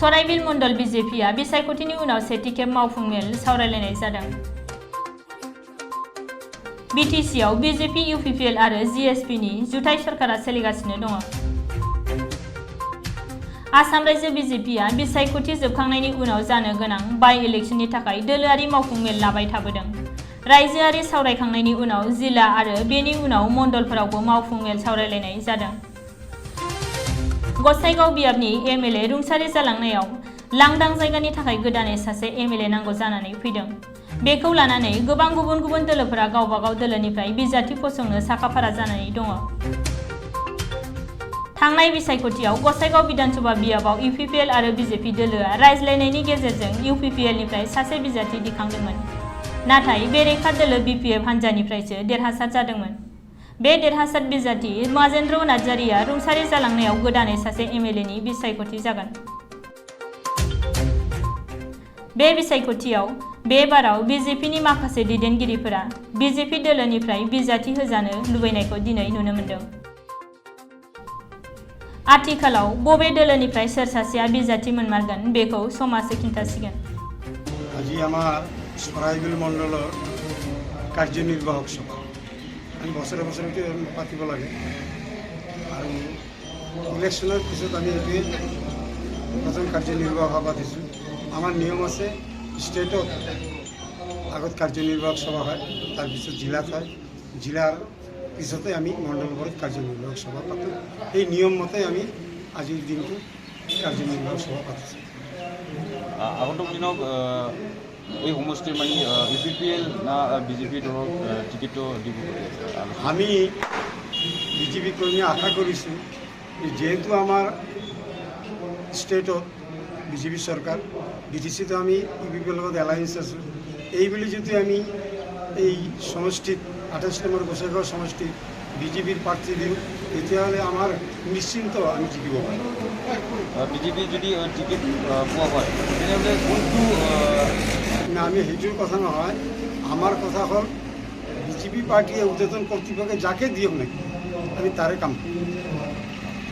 सराइबिल मंडल बीजेपीआ बिसायख'थिनि उनाव सेथि खेब मावफुं मेल सावरायलायनाय जादों। बीटीसीआव बीजेपी, यूपीपीएल आरो जीएसपीनि जुथाइ सरकारा सोलिगासिनो दङ। आसाम रायजो बीजेपीआ बिसायख'थि जोबखांनायनि उनाव जानो गोनां बाइ इलेक्शननि थाखाय दोलोआरि मावफुं मेल लाबाय थाबोदों। रायजोआरि सावरायखांनायनि उनाव जिल्ला आरो बेनि उनाव मण्डलफोरावबो मावफुं मेल सावरायलायनाय जादों। गसाइगाव बियाबनि एमएलए रुंसारि जालांनायाव लांदां जायगानि थाखाय गोदानै सासे एमएलए नांगौ जानानै फैदों। बेखौ लानानै गोबां गुबुन गुबुन दोलोफोरा गावबागाव दोलोनिफ्राय बिजाथि फसंनो साखाफारा जानानै दङ। थांनाय बिसायख'थियाव गसाइगाव विधानसभा बियाबाव यूपीपीएल आरो बीजेपी दोलोआ रायज्लायनायनि गेजेरजों यूपीपीएलनिफ्राय सासे बिजाथि दिखांदोंमोन। नाथाय बेरेखा दोलो बीपीएफ हान्जानिफ्रायसो देरहासार जादोंमोन। बे देरहासार बिजाथि माजेन्द्र नार्जारिया रुंसारि जालांनायाव गोदानै सासे एमएलएनि बिसायख'थि जागोन। बे बिसायख'थियाव बे बाराव बीजेपीनि माखासे दैदेनगिरिफोरा बीजेपी दोलोनिफ्राय बिजाथि होजानो लुबैनायखौ दिनै नुनो मोन्दों। आथिखालाव बबे दोलोनिफ्राय सोर सासेया बिजाथि मोनमारगोन बेखौ समाजो खिन्थासिगोन। আজি আমার সরাইবিল মণ্ডলের কার্যনির্বাহক সভা আমি বছরে বছরে পাতিব লাগে আর ইলেকশনের পিছত আমি এটি প্রথম কার্যনির্বাহক সভা পাতিছোঁ। আমার নিয়ম আছে স্টেটত আগত কার্যনির্বাহক সভা হয়, তারপিছত জিলাত হয়, জিলার পিছতে আমি মণ্ডলবোৰত কার্যনির্বাহক সভা পাতোঁ। এই নিয়ম মতে আমি আজিৰ দিনটো কার্যনির্বাহক সভা পাতিছোঁ। আগন্তুক দিনত এই সমষ্টিৰ মানে यूपीपीएल না বিজেপি দলক টিকেটটো দিব। আমি বিজেপি কর্মী আশা কৰিছোঁ যেহেতু আমার স্টেটত বিজেপি সরকার, বিটিসিতে আমি ইউপিপির লগত এলায়েন্স আছোঁ, এইবুলি যদি আমি এই সমষ্টিত 28 নম্বৰ গোসাইগাঁও সমষ্টিত বিজেপির প্রার্থী দিওঁ তেতিয়াহ'লে আমার নিশ্চিন্ত আমি জিকিব পাৰিম। বিজেপি যদি টিকেট পোৱা হয় তেনেহ'লে কোনটো না, আমি সেইটোৰ কথা নহয়, আমার কথা হ'ল বিজেপি পার্টিয়ে উদ্বোধন কর্তৃপক্ষে যাকে দিয়ক নাকি আমি তারে কাম করি।